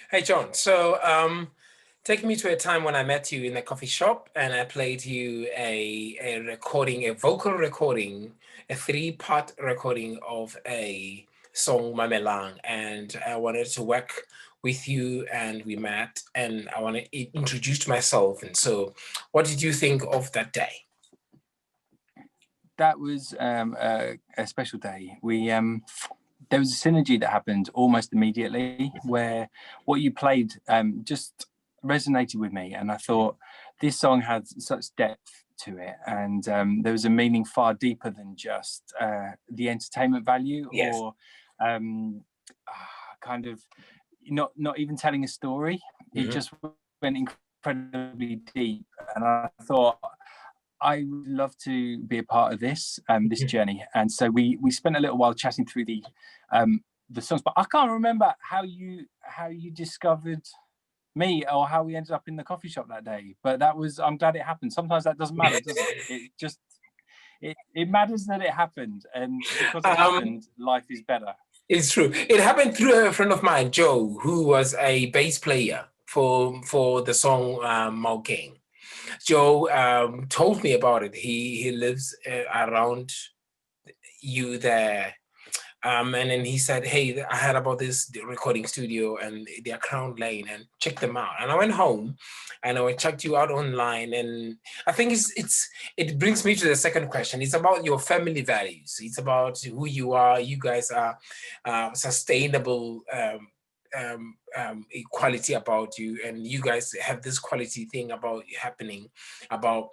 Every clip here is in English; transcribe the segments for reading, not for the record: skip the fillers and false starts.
Hey, John. Take me to a time when I met you in a coffee shop and I played you a recording, a vocal recording, a three-part recording of a song, Mamelang. And I wanted to work with you and we met and I want to introduce myself. And so, what did you think of that day? That was a special day. There was a synergy that happened almost immediately where what you played just resonated with me, and I thought this song had such depth to it, and there was a meaning far deeper than just the entertainment value Yes. or kind of not even telling a story. It just went incredibly deep, and I thought I would love to be a part of this this journey. And so we spent a little while chatting through the songs, but I can't remember how you discovered me or how we ended up in the coffee shop that day. But I'm glad it happened. Sometimes that doesn't matter, does it? It matters that it happened, and because it happened, life is better. It's true. It happened through a friend of mine, Joe, who was a bass player for the song Mamelang. Joe told me about it. He lives around you there. And then he said, hey, I heard about this recording studio and they're Crown Lane and check them out. And I went home and I checked you out online. And I think it brings me to the second question. It's about your family values. It's about who you are. You guys are sustainable equality about you. And you guys have this quality thing about happening about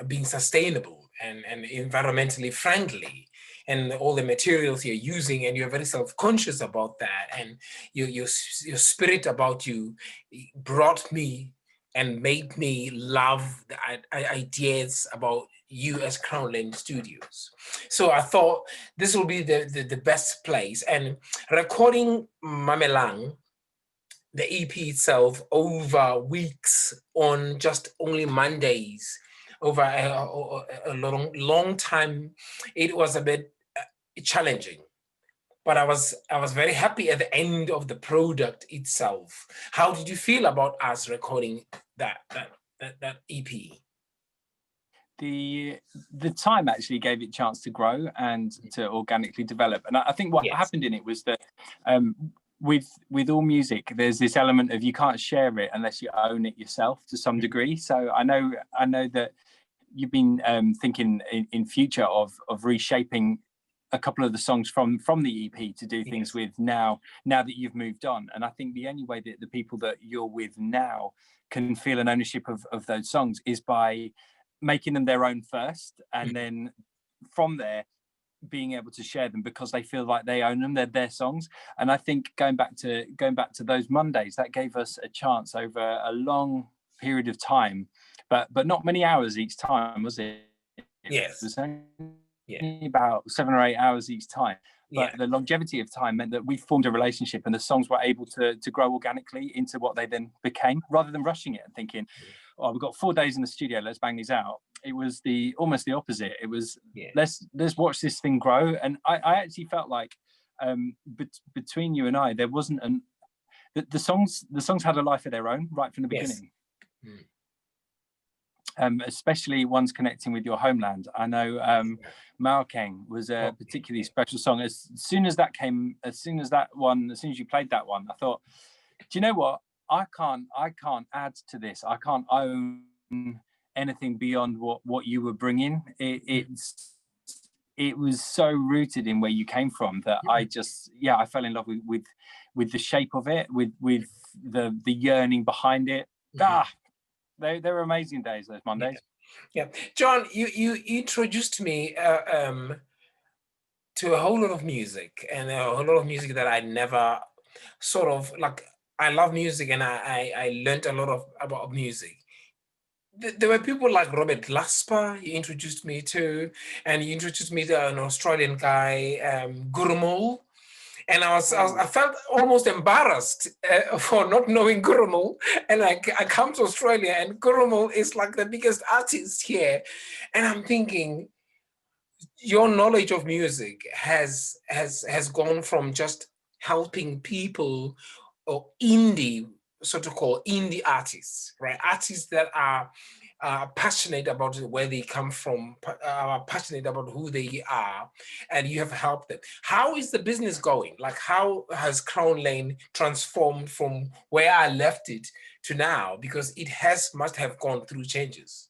being sustainable and environmentally friendly and all the materials you're using, and you're very self-conscious about that, and your spirit about you brought me and made me love the ideas about you as Crown Lane Studios. So I thought this will be the best place. And recording Mamelang, the EP itself, over weeks on just only Mondays, over a long time, it was a bit challenging. But I was very happy at the end of the product itself. How did you feel about us recording that EP? The time actually gave it a chance to grow and to organically develop. And I think what happened in it was that with all music, there's this element of you can't share it unless you own it yourself to some degree. So I know that you've been thinking in future of reshaping a couple of the songs from the EP to do things with now that you've moved on. And I think the only way that the people that you're with now can feel an ownership of those songs is by making them their own first, and then from there being able to share them because they feel like they own them, they're their songs. And I think going back to those Mondays, that gave us a chance over a long period of time, but not many hours each time, was it? Yes. It was only about 7 or 8 hours each time. But the longevity of time meant that we formed a relationship, and the songs were able to grow organically into what they then became, rather than rushing it and thinking, oh, we've got 4 days in the studio, let's bang these out. It was almost the opposite. It was let's watch this thing grow. And I actually felt like between you and I, there wasn't the songs had a life of their own right from the beginning. Especially ones connecting with your homeland. I know Mamelang was a particularly special song. As soon as you played that one, I thought, do you know what? I can't add to this. I can't own anything beyond what you were bringing. It was so rooted in where you came from that I fell in love with the shape of it, with the yearning behind it. They were amazing days, those Mondays. Yeah. John, you introduced me to a whole lot of music, and a whole lot of music that I never sort of like. I love music, and I learned a lot about music. There were people like Robert Glasper you introduced me to, and you introduced me to an Australian guy, Gurumul. And I felt almost embarrassed for not knowing Gurumul. And I come to Australia, and Gurumul is like the biggest artist here. And I'm thinking, your knowledge of music has gone from just helping people or indie, so to call indie artists, right? Artists that are passionate about where they come from, are passionate about who they are, and you have helped them. How is the business going? Like, how has Crown Lane transformed from where I left it to now? Because it must have gone through changes.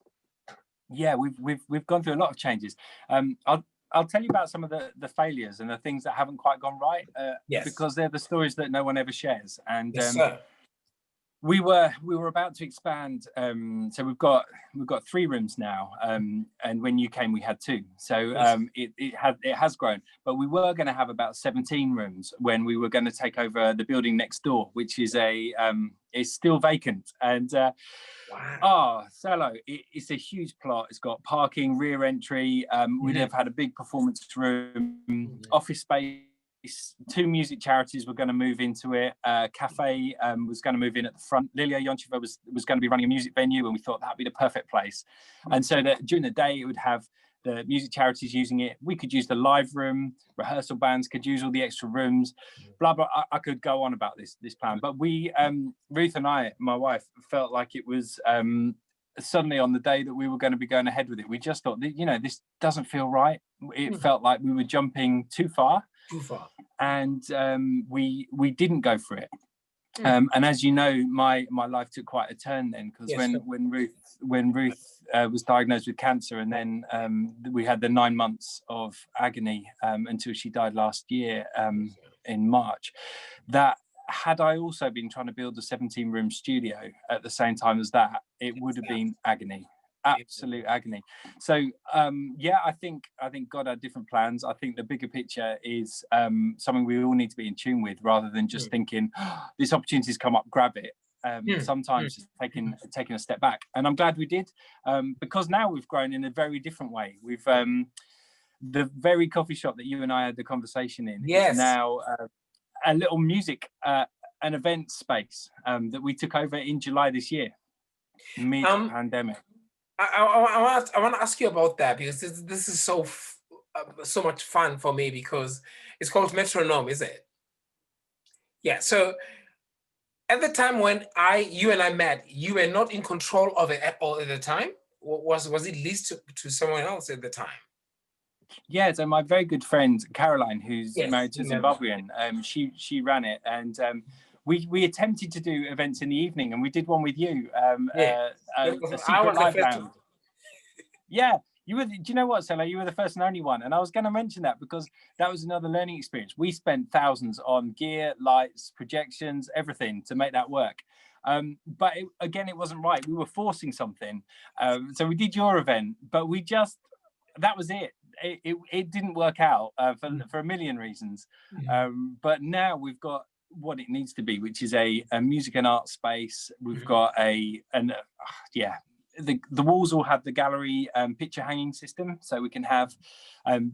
Yeah, we've gone through a lot of changes. I'll tell you about some of the failures and the things that haven't quite gone right, Yes. because they're the stories that no one ever shares. And yes, sir. we were about to expand. So we've got 3 rooms now, and when you came, we had 2. So it has grown. But we were going to have about 17 rooms when we were going to take over the building next door, which is it's still vacant. And wow. Cello, it's a huge plot. It's got parking, rear entry. We'd have had a big performance room, office space. 2 music charities were going to move into it. Cafe was going to move in at the front. Lilia Yoncheva was going to be running a music venue, and we thought that'd be the perfect place. And so that during the day, it would have the music charities using it. We could use the live room. Rehearsal bands could use all the extra rooms. Blah blah. I could go on about this plan, but we, Ruth and I, my wife, felt like it was suddenly on the day that we were going to be going ahead with it. We just thought, this doesn't feel right. It felt like we were jumping too far. And we didn't go for it. And as you know, my life took quite a turn then, because when Ruth was diagnosed with cancer, and then we had the 9 months of agony until she died last year in March. That, had I also been trying to build a 17-room studio at the same time as that, it would have been agony. Absolute agony. So I think God had different plans. I think the bigger picture is something we all need to be in tune with, rather than just thinking this opportunity's come up, grab it. Sometimes just taking a step back, and I'm glad we did, because now we've grown in a very different way. We've the very coffee shop that you and I had the conversation in is now a little music an event space that we took over in July this year, mid-pandemic. I want to ask you about that, because this is so much fun for me, because it's called Metronome, is it? Yeah. So at the time when you and I met, you were not in control of it at all at the time. Was it leased to someone else at the time? Yeah. So my very good friend Caroline, who's married to Zimbabwean, she ran it, and we attempted to do events in the evening, and we did one with you, a secret live band. Yeah, you were. Do you know what, Sela? You were the first and only one, and I was going to mention that because that was another learning experience. We spent thousands on gear, lights, projections, everything to make that work. But again, it wasn't right. We were forcing something. So we did your event, but that was it. It didn't work out for a million reasons. But now we've got what it needs to be, which is a music and art space. We've got the walls all have the gallery picture hanging system, so we can have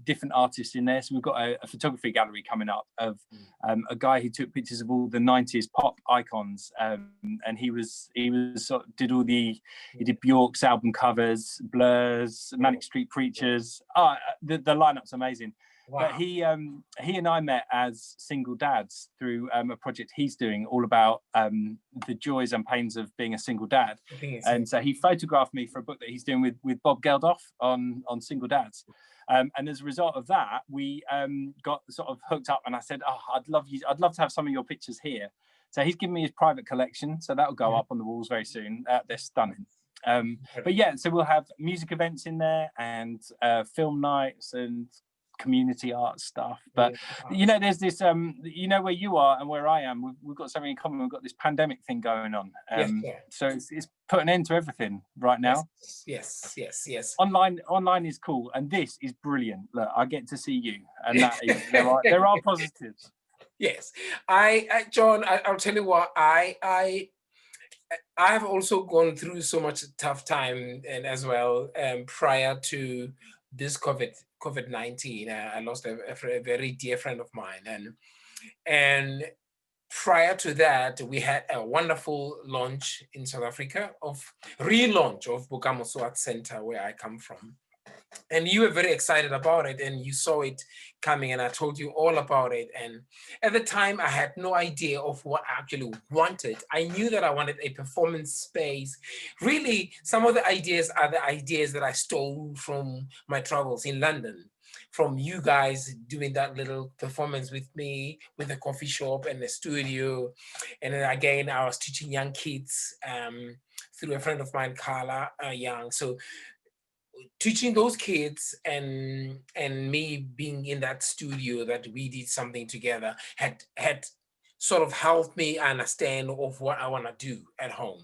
different artists in there. So we've got a photography gallery coming up of a guy who took pictures of all the 90s pop icons, and he did Bjork's album covers, Blur's, Manic Street Preachers. The lineup's amazing. Wow. But he and I met as single dads through a project he's doing all about the joys and pains of being a single dad. And so he photographed me for a book that he's doing with Bob Geldof on single dads. And as a result of that, we got sort of hooked up, and I said, I'd love to have some of your pictures here. So he's given me his private collection, so that'll go up on the walls very soon. They're stunning. But yeah, so we'll have music events in there, and film nights and community art stuff. But there's this where you are and where I am, we've got something in common. We've got this pandemic thing going on, so it's put an end to everything right now. Yes. Online is cool, and this is brilliant. Look, I get to see you, and that is, there are positives. Yes, John, I'll tell you what, I have also gone through so much tough time, and as well prior to this COVID-19, I lost a very dear friend of mine, and prior to that, we had a wonderful launch in South Africa relaunch of Bokamoso Art Center, where I come from, And you were very excited about it, and you saw it coming, and I told you all about it. And at the time, I had no idea of what I actually wanted. I knew that I wanted a performance space. Really, some of the ideas are the ideas that I stole from my travels in London, from you guys doing that little performance with me, with a coffee shop and a studio. And then again, I was teaching young kids through a friend of mine, Carla Young. So teaching those kids and me being in that studio that we did something together had sort of helped me understand of what I want to do at home.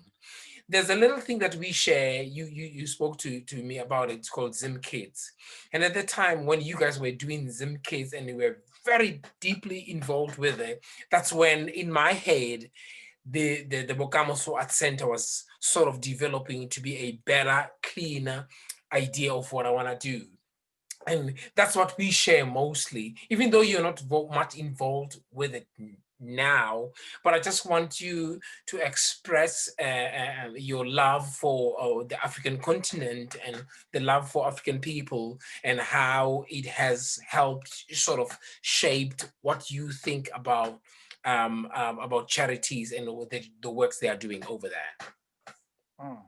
There's a little thing that we share. You spoke to me about it. It's called Zim Kids. And at the time when you guys were doing Zim Kids and you were very deeply involved with it, that's when in my head the Bokamoso Art Center was sort of developing to be a better, cleaner idea of what I want to do. And that's what we share mostly, even though you're not much involved with it now. But I just want you to express your love for the African continent and the love for African people, and how it has helped sort of shaped what you think about charities and the works they are doing over there. Oh.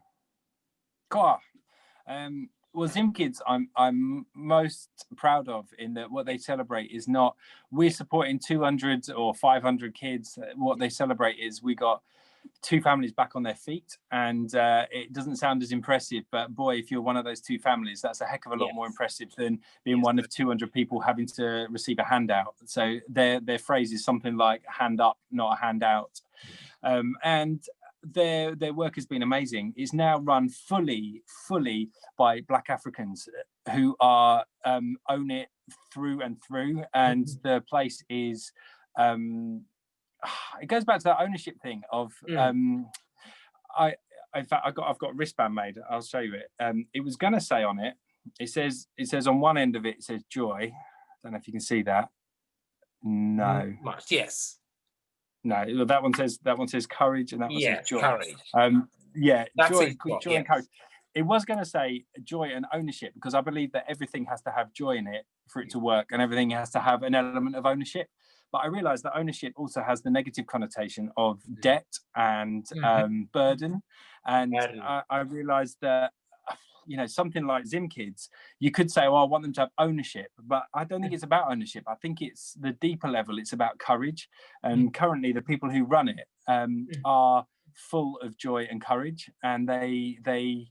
God. Well, Zim Kids, I'm most proud of in that what they celebrate is not we're supporting 200 or 500 kids. What they celebrate is we got 2 families back on their feet, and it doesn't sound as impressive, but boy, if you're one of those 2 families, that's a heck of a lot more impressive than being one of 200 people having to receive a handout. So their phrase is something like "hand up, not a handout," and their work has been amazing. It's now run fully by Black Africans who are own it through and through, and the place is it goes back to that ownership thing of in fact I've got a wristband made. I'll show you it. It was going to say on it, it says on one end of it, it says joy. I don't know if you can see that. No. Yes. No, that one says courage, and that one says joy. Courage. Yeah, That's joy yes. And courage. It was going to say joy and ownership, because I believe that everything has to have joy in it for it to work, and everything has to have an element of ownership. But I realized that ownership also has the negative connotation of debt and burden. And I realized that, you know, something like Zim Kids, you could say, oh, I want them to have ownership, but I don't think it's about ownership. I think it's the deeper level. It's about courage. And currently the people who run it are full of joy and courage, and they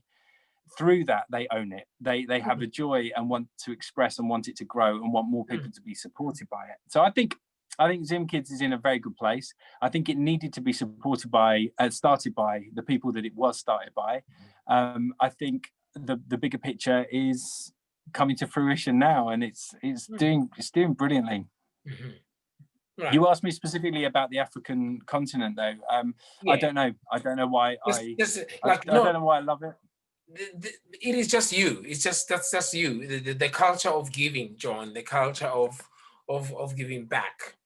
through that they own it. They have a joy and want to express and want it to grow and want more people to be supported by it. So I think Zim Kids is in a very good place. I think it needed to be supported by started by the people that it was started by. I think the bigger picture is coming to fruition now, and it's doing brilliantly. Right. You asked me specifically about the African continent, though. I don't know why I don't know why I love it. It is just you. That's just you. The culture of giving, John. The culture of giving back.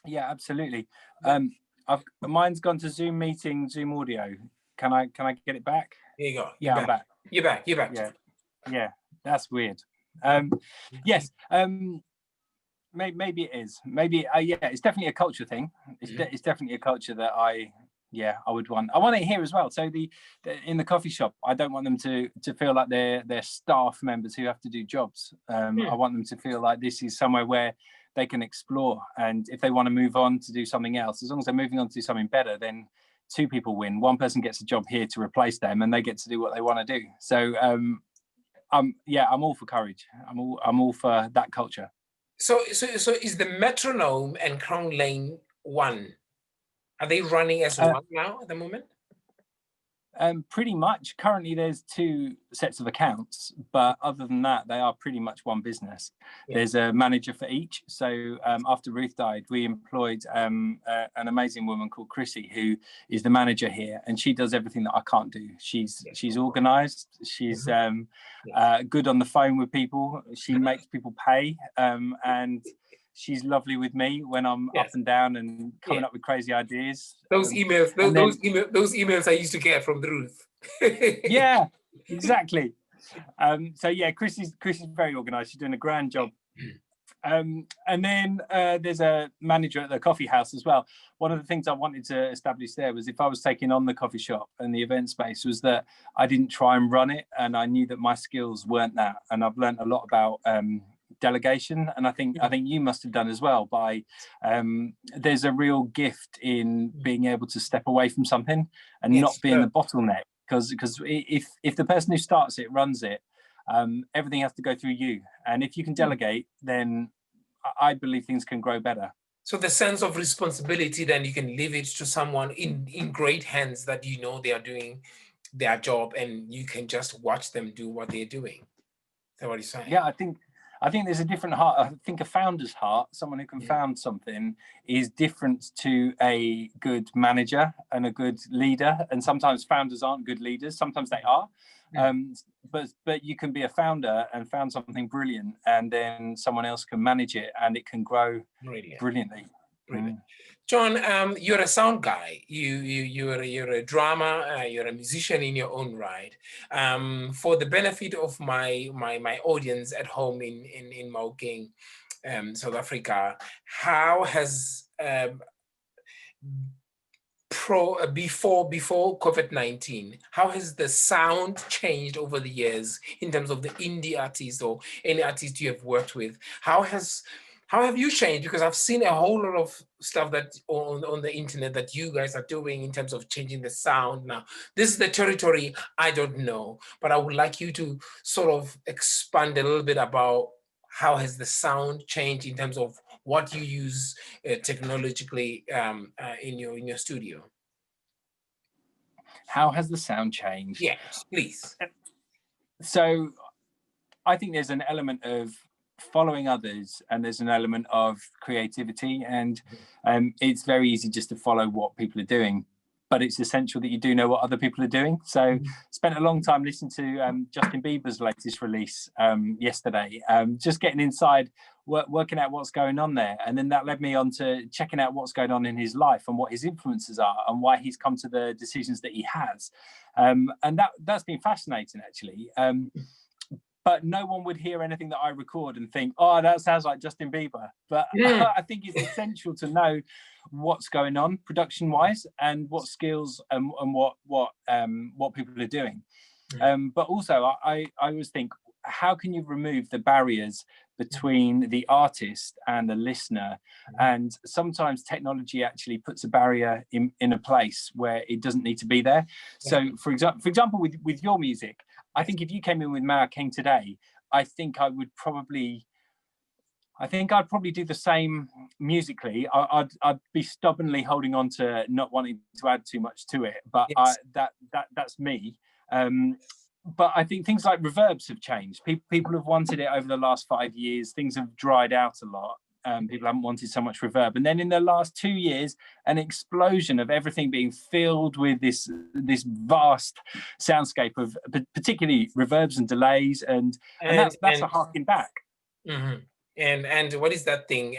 Yeah, absolutely. Mine's gone to Zoom meeting, Zoom audio. Can I get it back? There you go. I'm back. You're back. Yeah. That's weird. Yes. Maybe it is. Maybe yeah. It's definitely a culture thing. It's definitely a culture that I would want. I want it here as well. So in the coffee shop, I don't want them to feel like they're staff members who have to do jobs. I want them to feel like this is somewhere where they can explore, and if they want to move on to do something else, as long as they're moving on to do something better, then 2 people win. One person gets a job here to replace them, and they get to do what they want to do. So I'm all for courage. I'm all for that culture. So is the Metronome and Crown Lane one? Are they running as one now at the moment? Pretty much. Currently, there's 2 sets of accounts, but other than that, they are pretty much one business. Yeah. There's a manager for each. So after Ruth died, we employed an amazing woman called Chrissy, who is the manager here, and she does everything that I can't do. She's organised. She's good on the phone with people. She makes people pay, and she's lovely with me when I'm up and down and coming up with crazy ideas. Those emails I used to get from Ruth. Yeah, exactly. So yeah, Chris is very organised. She's doing a grand job. And then there's a manager at the coffee house as well. One of the things I wanted to establish there was if I was taking on the coffee shop and the event space was that I didn't try and run it, and I knew that my skills weren't that. And I've learned a lot about delegation, and I think you must have done as well. By there's a real gift in being able to step away from something and not being the bottleneck, because if the person who starts it runs it, everything has to go through you, and if you can delegate, then I believe things can grow better. So the sense of responsibility, then you can leave it to someone in great hands that you know they are doing their job, and you can just watch them do what they're doing. Is that what you're saying? Yeah, I think there's a different heart. I think a founder's heart, someone who can found something, is different to a good manager and a good leader. And sometimes founders aren't good leaders. Sometimes they are. But you can be a founder and found something brilliant, and then someone else can manage it, and it can grow brilliantly. Brilliant. John, you're a sound guy. You're a drummer. You're a musician in your own right. For the benefit of my audience at home in Mamelang, South Africa, how has before COVID-19, how has the sound changed over the years in terms of the indie artists or any artist you have worked with? How have you changed? Because I've seen a whole lot of stuff that on the internet that you guys are doing in terms of changing the sound. Now, this is the territory I don't know, but I would like you to sort of expand a little bit about how has the sound changed in terms of what you use technologically in your studio. How has the sound changed? Yes, please. So I think there's an element of following others, and there's an element of creativity, and it's very easy just to follow what people are doing, but it's essential that you do know what other people are doing. So spent a long time listening to Justin Bieber's latest release yesterday, just getting inside, working out what's going on there, and then that led me on to checking out what's going on in his life and what his influences are and why he's come to the decisions that he has, and that's been fascinating actually. But no one would hear anything that I record and think, oh, that sounds like Justin Bieber. But I think it's essential to know what's going on production-wise and what skills and what people are doing. But also, I always think, how can you remove the barriers between the artist and the listener? And sometimes technology actually puts a barrier in a place where it doesn't need to be there. So, for example, with your music, I think if you came in with Mamelang today, I think I'd probably do the same musically. I'd be stubbornly holding on to not wanting to add too much to it, but that's me. But I think things like reverbs have changed. People have wanted it over the last 5 years. Things have dried out a lot. People haven't wanted so much reverb. And then in the last 2 years, an explosion of everything being filled with this vast soundscape of particularly reverbs and delays, and that's a harking back. And what is that thing?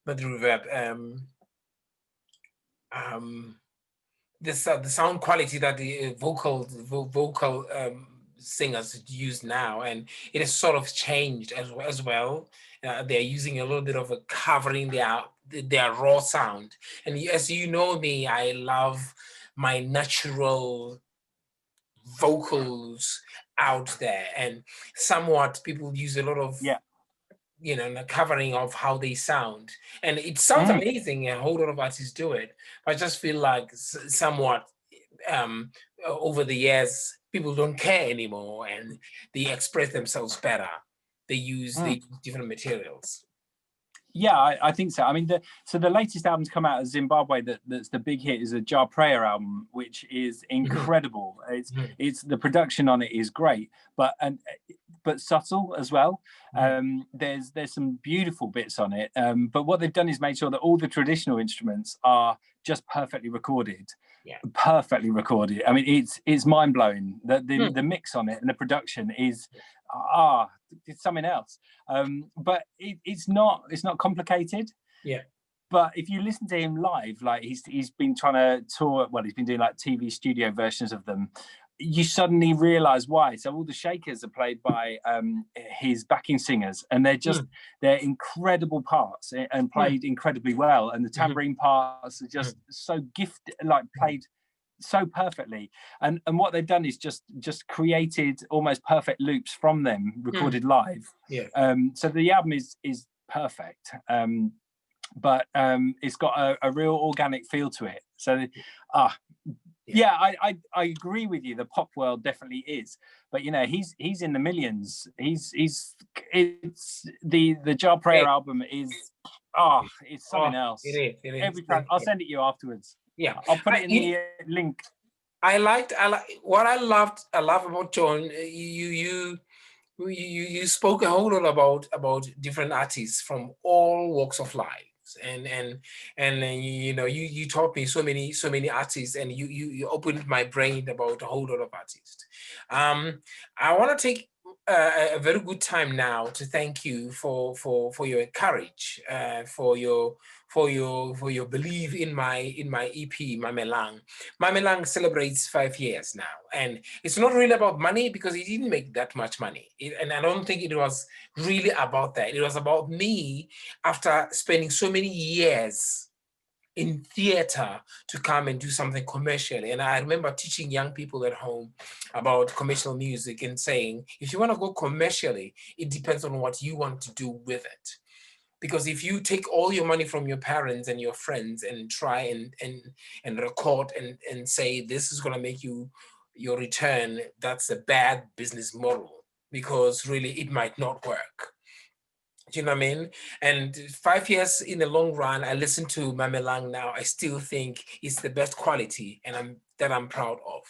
Not the reverb. The sound quality that the vocal singers use now, and it has sort of changed as well. They're using a little bit of a covering their raw sound. And as you know me, I love my natural vocals out there, and somewhat people use a lot of the covering of how they sound, and it sounds amazing. A whole lot of artists do it, but I just feel like somewhat over the years people don't care anymore, and they express themselves better. They use different materials. Yeah, I think so. I mean, the latest album's come out of Zimbabwe. That's the big hit is a Jar Prayer album, which is incredible. It's the production on it is great, but subtle as well. There's some beautiful bits on it. But what they've done is made sure that all the traditional instruments are just perfectly recorded. Perfectly recorded. I mean, it's mind blowing. The mix on it and the production is it's something else. But it's not complicated. But if you listen to him live, like he's been trying to tour, well, he's been doing like TV studio versions of them, you suddenly realize why. So all the shakers are played by his backing singers, and they're incredible parts and played incredibly well. And the tambourine parts are just so gifted, like played so perfectly. And what they've done is just created almost perfect loops from them recorded live. So the album is perfect. But it's got a real organic feel to it. So I agree with you. The pop world definitely is, but you know, he's in the millions. It's the Jar Prayer album is it's something else. It is. Every time I'll send it you afterwards. I'll put it in the link. I love about John. You spoke a whole lot about different artists from all walks of life. And you know, you taught me so many artists, and you opened my brain about a whole lot of artists. I want to take a very good time now to thank you for your courage, for your belief in my EP, Mamelang. Mamelang celebrates 5 years now, and it's not really about money because it didn't make that much money, and I don't think it was really about that. It was about me, after spending so many years in theater, to come and do something commercial. And I remember teaching young people at home about commercial music and saying, if you want to go commercially, it depends on what you want to do with it. Because if you take all your money from your parents and your friends and try and record and say this is going to make you your return, that's a bad business model, because really it might not work. Do you know what I mean? And 5 years in the long run, I listen to Mamelang now. I still think it's the best quality, and I'm proud of.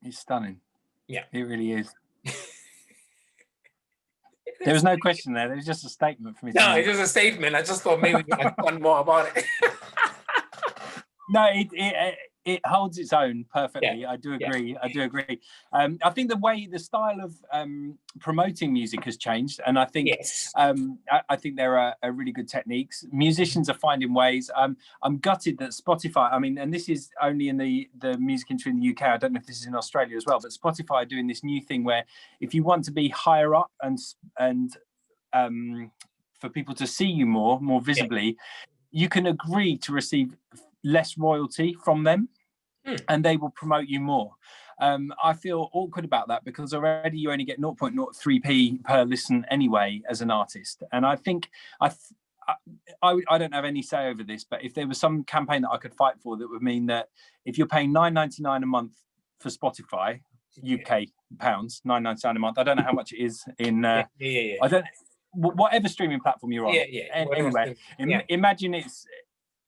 It's stunning. Yeah, it really is. There was no question there. There was just a statement for me. No, it's just a statement. I just thought maybe we could talk more about it. No, it holds its own perfectly. I do agree. I do agree. I think the style of promoting music has changed, and I think I think there are really good techniques. Musicians are finding ways. I'm gutted that Spotify. I mean, and this is only in the music industry in the UK. I don't know if this is in Australia as well, but Spotify are doing this new thing where if you want to be higher up and for people to see you more visibly, you can agree to receive less royalty from them, and they will promote you more. I feel awkward about that because already you only get 0.03p per listen anyway as an artist. And I think I don't have any say over this, but if there was some campaign that I could fight for, that would mean that if you're paying £9.99 a month for Spotify, UK pounds, £9.99 a month. I don't know how much it is in. I don't. Whatever streaming platform you're on. Anyway,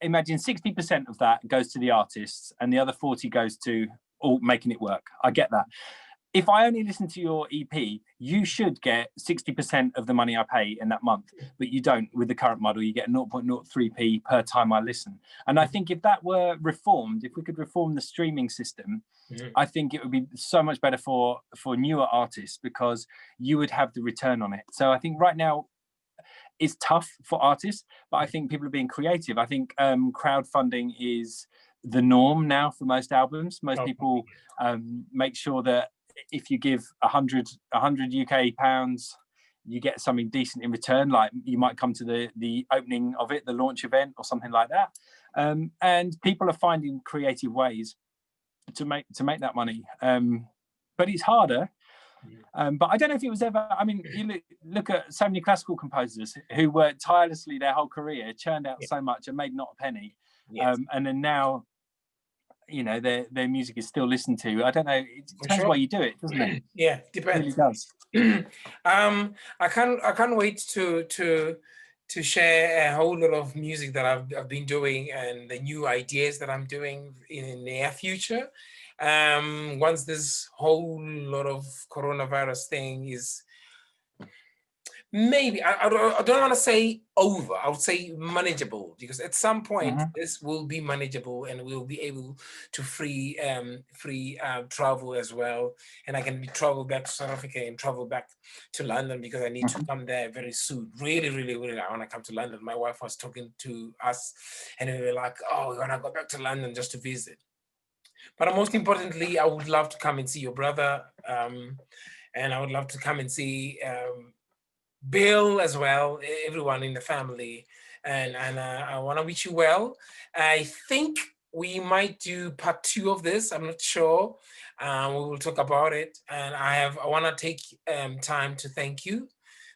imagine 60% of that goes to the artists and the other 40 goes to all making it work. I get that. If I only listen to your EP, you should get 60% of the money I pay in that month, but you don't with the current model. You get 0.03p per time I listen. And I think if that were reformed, if we could reform the streaming system, I think it would be so much better for newer artists, because you would have the return on it. So I think right now, it's tough for artists, but I think people are being creative. I think crowdfunding is the norm now for most albums. Most people make sure that if you give 100 UK pounds, you get something decent in return. Like you might come to the opening of it, the launch event or something like that. And people are finding creative ways to make that money. But it's harder. But I don't know if it was ever. I mean, you look at so many classical composers who worked tirelessly their whole career, churned out so much and made not a penny, and then now, you know, their music is still listened to. I don't know. It depends why you do it, doesn't it? Yeah, depends. It really does. I can't wait to share a whole lot of music that I've been doing and the new ideas that I'm doing in the near future. Once this whole lot of coronavirus thing is maybe, I don't want to say over, I would say manageable, because at some point this will be manageable and we'll be able to free travel as well. And I can travel back to South Africa and travel back to London, because I need to come there very soon. Really, really, really, I want to come to London. My wife was talking to us and we were like, oh, we want to go back to London just to visit. But most importantly, I would love to come and see your brother, and I would love to come and see Bill as well, everyone in the family, and I want to wish you well. I think we might do part 2 of this. I'm not sure. We will talk about it, and I want to take time to thank you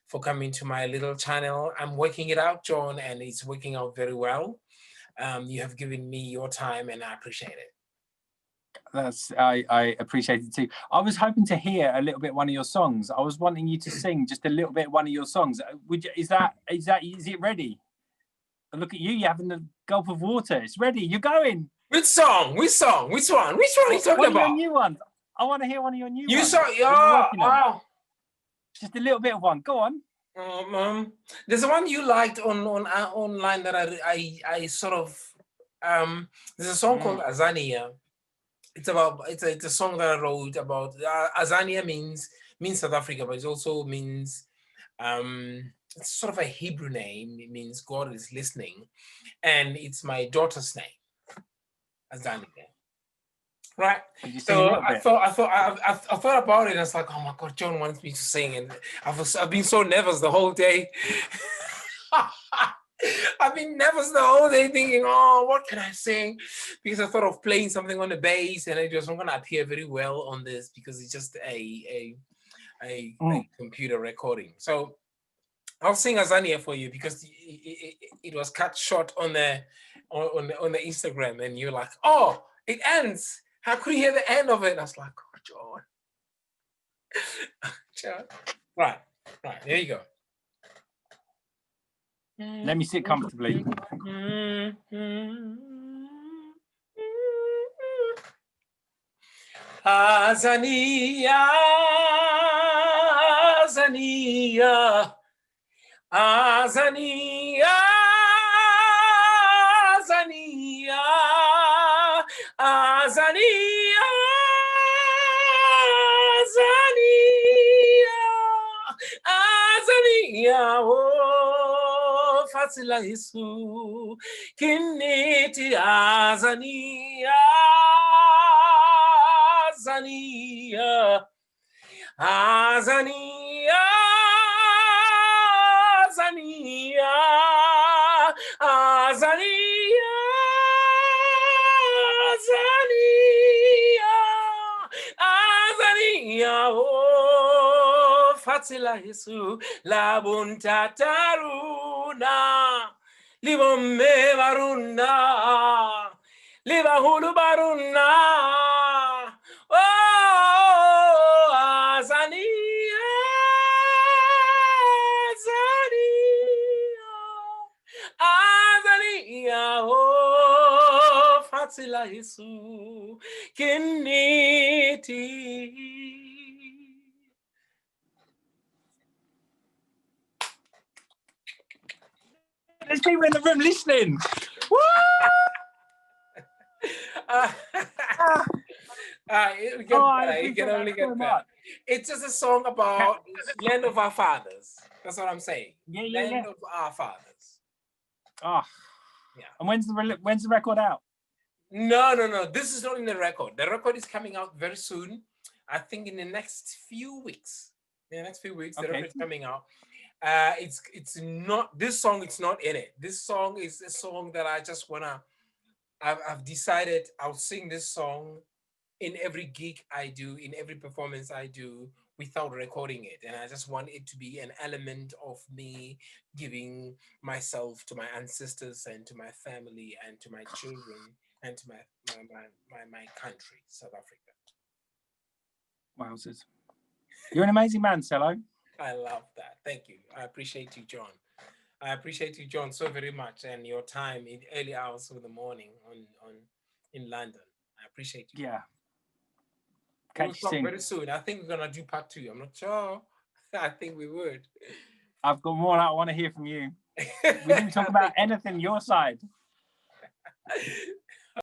for coming to my little channel. I'm working it out, John, and it's working out very well. You have given me your time, and I appreciate it. I appreciate it too. I was hoping to hear a little bit one of your songs. I was wanting you to sing just a little bit one of your songs. Is it ready? Look at you, you're having a gulp of water. It's ready. You're going. Which song? Which one? Which one are you talking about? One of your new ones. I want to hear one of your new ones. Yeah. Just a little bit of one. Go on. There's one you liked online that I sort of there's a song called Azania. It's a song that I wrote about. Azania means South Africa, but it also means it's sort of a Hebrew name. It means God is listening, and it's my daughter's name, Azania. Right. So I thought about it, and I was like, oh my God, John wants me to sing, and I've been so nervous the whole day. I've been nervous the whole day thinking, oh, what can I sing? Because I thought of playing something on the bass, and it wasn't going to appear very well on this because it's just a computer recording. So I'll sing Azania for you because it was cut short on the Instagram, and you're like, oh, it ends. I couldn't hear the end of it. I was like, oh, John. Right, there you go. Let me sit comfortably. Azania, Azania, Azania, Azania, Azania, Azania, oh, Fasila Isu, Kiniti Azania, Azania, Azania, Azania, Azania, Azania, oh, Fatila Yesu, la buntataruna, libomme baruna, libahulu baruna, oh, Azania, Azania, oh, Fatila Yesu, Kiniti. There's people in the room listening. Woo! You can only get better. It's just a song about land of our fathers. That's what I'm saying. Land of our fathers. Oh, yeah. And when's the record out? No. This is not in the record. The record is coming out very soon. I think in the next few weeks. The record is coming out. It's not this song. It's not in it. This song is a song that I just wanna. I've decided I'll sing this song in every gig I do, in every performance I do, without recording it. And I just want it to be an element of me giving myself to my ancestors and to my family and to my children and to my country, South Africa. Wowzers. You're an amazing man, Cello. I love that. Thank you. I appreciate you, John. I appreciate you, John, so very much, and your time in early hours of the morning in London. I appreciate you. Yeah. We'll talk very soon. I think we're gonna do part 2. I'm not sure. I think we would. I've got more I want to hear from you. We didn't talk about anything your side.